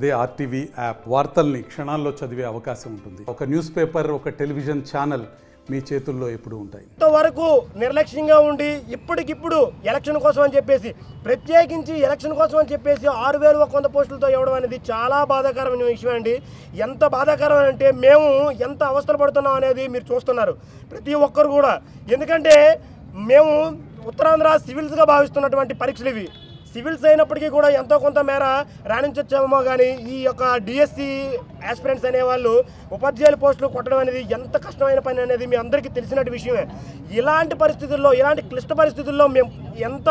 అదే RTV app వార్తల్ని క్షణాల్లో చదివే అవకాశం ఉంటుంది. ఒక న్యూస్ పేపర్, ఒక టెలివిజన్ ఛానల్ మీ చేతుల్లో ఎప్పుడు ఉంటాయి. ఇంతవరకు నిర్లక్ష్యంగా ఉండి ఇప్పటికిప్పుడు ఎలక్షన్ కోసం అని చెప్పేసి ప్రత్యేకించి ఎలక్షన్ కోసం అని చెప్పేసి 6100 పోస్టులతో ఇవ్వడం అనేది చాలా బాధాకరమైన విషయం అండి. ఎంత బాధాకరం అంటే మేము ఎంత అవస్థలు పడుతున్నాం అనేది మీరు చూస్తున్నారు ప్రతి ఒక్కరు కూడా. ఎందుకంటే మేము ఉత్తరాంధ్ర సివిల్స్గా భావిస్తున్నటువంటి పరీక్షలు ఇవి. సివిల్స్ అయినప్పటికీ కూడా ఎంతో కొంత మేర రాణించొచ్చామో కానీ ఈ యొక్క డిఎస్సి ఆస్పిరెంట్స్ అనేవాళ్ళు ఉపాధ్యాయుల పోస్టులు కొట్టడం అనేది ఎంత కష్టమైన పని అనేది మీ అందరికీ తెలిసినట్టు విషయమే. ఇలాంటి పరిస్థితుల్లో, ఇలాంటి క్లిష్ట పరిస్థితుల్లో మేము ఎంత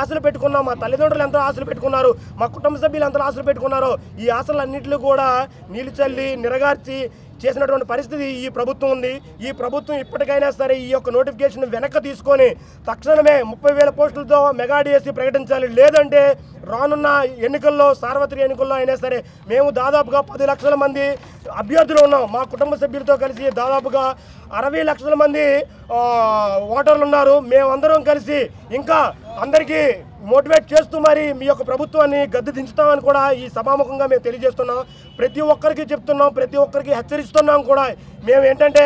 ఆశలు పెట్టుకున్నాం, మా తల్లిదండ్రులు ఎంత ఆశలు పెట్టుకున్నారు, మా కుటుంబ సభ్యులు ఎంత ఆశలు పెట్టుకున్నారో ఈ ఆశలన్నింటినీ కూడా నీళ్ళు చల్లి నిరగార్చి చేసినటువంటి పరిస్థితి ఈ ప్రభుత్వం ఉంది. ఈ ప్రభుత్వం ఇప్పటికైనా సరే ఈ యొక్క నోటిఫికేషన్ వెనక్కి తీసుకొని తక్షణమే 30,000 పోస్టులతో మెగా డిఎస్సి ప్రకటించాలి. లేదంటే రానున్న ఎన్నికల్లో, సార్వత్రిక ఎన్నికల్లో అయినా సరే మేము దాదాపుగా 10 లక్షల మంది అభ్యర్థులు ఉన్నాం. మా కుటుంబ సభ్యులతో కలిసి దాదాపుగా 60 లక్షల మంది ఓటర్లు ఉన్నారు. మేమందరం కలిసి ఇంకా అందరికీ మోటివేట్ చేస్తూ మరి మీ యొక్క ప్రభుత్వాన్ని గద్దె దించుతామని కూడా ఈ సభాముఖంగా మేము తెలియజేస్తున్నాం. ప్రతి ఒక్కరికి చెప్తున్నాం, ప్రతి ఒక్కరికి హెచ్చరిస్తున్నాం కూడా. మేము ఏంటంటే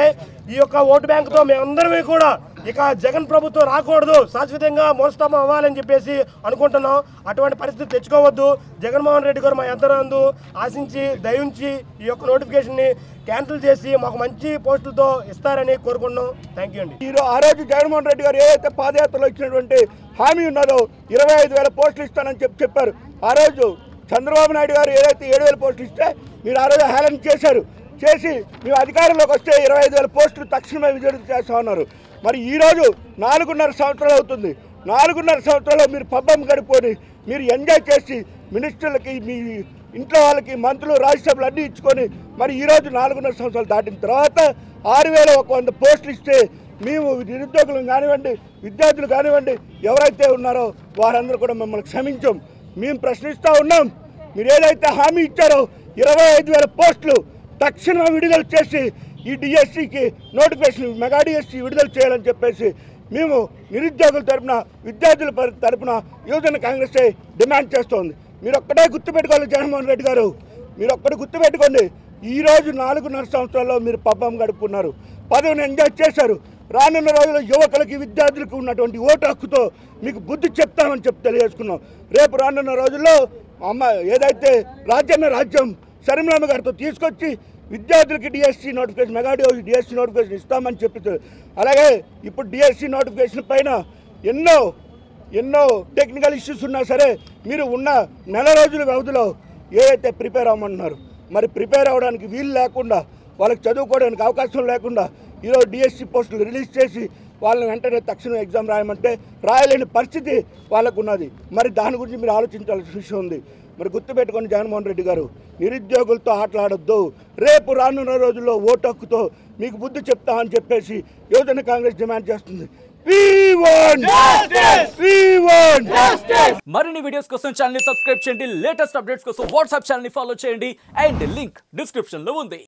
ఈ యొక్క ఓటు బ్యాంకుతో మేమందరమే కూడా ఇక జగన్ ప్రభుత్వం రాకూడదు, శాశ్వతంగా మోస్తామం అవ్వాలని చెప్పేసి అనుకుంటున్నాం. అటువంటి పరిస్థితి తెచ్చుకోవద్దు. జగన్మోహన్ రెడ్డి గారు మా యంత్రాందు ఆశించి దయించి ఈ యొక్క నోటిఫికేషన్ని క్యాన్సిల్ చేసి మాకు మంచి పోస్టులతో ఇస్తారని కోరుకుంటున్నాం. థ్యాంక్ యూ అండి. ఆ రోజు జగన్మోహన్ రెడ్డి గారు ఏదైతే పాదయాత్రలో ఇచ్చినటువంటి హామీ ఉన్నదో 25,000 పోస్టులు ఇస్తానని చెప్పారు. ఆ రోజు చంద్రబాబు నాయుడు గారు ఏదైతే 7,000 పోస్టులు ఇస్తే మీరు ఆ రోజు హేళన చేసి మేము అధికారంలోకి వస్తే 25,000 పోస్టులు తక్షణమే విడుదల చేస్తామన్నారు. మరి ఈరోజు 4.5 సంవత్సరాలు అవుతుంది. 4.5 సంవత్సరాలు మీరు పబ్బం గడుపుకొని మీరు ఎంజాయ్ చేసి మినిస్టర్లకి, మీ ఇంట్లో వాళ్ళకి, మంత్రులు, రాజ్యసభలు అన్నీ ఇచ్చుకొని మరి ఈరోజు 4.5 సంవత్సరాలు దాటిన తర్వాత 6,100 పోస్టులు ఇస్తే మేము నిరుద్యోగులు కానివ్వండి, విద్యార్థులు కానివ్వండి, ఎవరైతే ఉన్నారో వారందరూ కూడా మమ్మల్ని క్షమించాం. మేము ప్రశ్నిస్తూ ఉన్నాం. మీరు ఏదైతే హామీ ఇచ్చారో 25,000 పోస్టులు తక్షణమే విడుదల చేసి ఈ డిఎస్సికి నోటిఫికేషన్, మెగా డిఎస్సి విడుదల చేయాలని చెప్పేసి మేము నిరుద్యోగుల తరఫున, విద్యార్థుల తరఫున యువజన కాంగ్రెస్ డిమాండ్ చేస్తోంది. మీరు ఒక్కటే గుర్తుపెట్టుకోవాలి జగన్మోహన్ రెడ్డి గారు, మీరు ఒక్కటి గుర్తుపెట్టుకోండి. ఈరోజు 4.5 సంవత్సరాల్లో మీరు పబ్బం గడుపుకున్నారు, పదవిని ఎంజాయ్ చేశారు. రానున్న రోజుల్లో యువకులకి, విద్యార్థులకు ఉన్నటువంటి ఓటు హక్కుతో మీకు బుద్ధి చెప్తామని తెలియజేసుకున్నాం. రేపు రానున్న రోజుల్లో ఏదైతే రాజ్యం శర్మిలమ్మ గారితో తీసుకొచ్చి విద్యార్థులకి DSC notification, mega DSC notification ఇస్తామని చెప్పి, అలాగే ఇప్పుడు డిఎస్సి నోటిఫికేషన్ పైన ఎన్నో టెక్నికల్ ఇష్యూస్ ఉన్నా సరే మీరు ఉన్న నెల రోజుల వ్యవధిలో ఏదైతే ప్రిపేర్ అవ్వమంటున్నారు, మరి ప్రిపేర్ అవ్వడానికి వీలు లేకుండా, వాళ్ళకి చదువుకోవడానికి అవకాశం లేకుండా ఈరోజు డిఎస్సి పోస్టులు రిలీజ్ చేసి వాళ్ళని వెంటనే తక్షణం ఎగ్జామ్ రాయమంటే రాయలేని పరిస్థితి వాళ్ళకు ఉన్నది. మరి దాని గురించి మీరు ఆలోచించాల్సిన విషయం ఉంది. మరి గుర్తుపెట్టుకొని జగన్మోహన్ రెడ్డి గారు, నిరుద్యోగులతో ఆటలాడొద్దు. రేపు రానున్న రోజుల్లో ఓటు హక్కుతో మీకు బుద్ధి చెప్తామని చెప్పేసి యువజన కాంగ్రెస్ డిమాండ్ చేస్తుంది. మరిన్ని వీడియోస్ కోసం ఛానల్ ని సబ్స్క్రైబ్ చేయండి. లేటెస్ట్ అప్డేట్స్ కోసం వాట్సాప్ ఛానల్ ని ఫాలో చేయండి. అండ్ లింక్ డిస్క్రిప్షన్ లో ఉంది.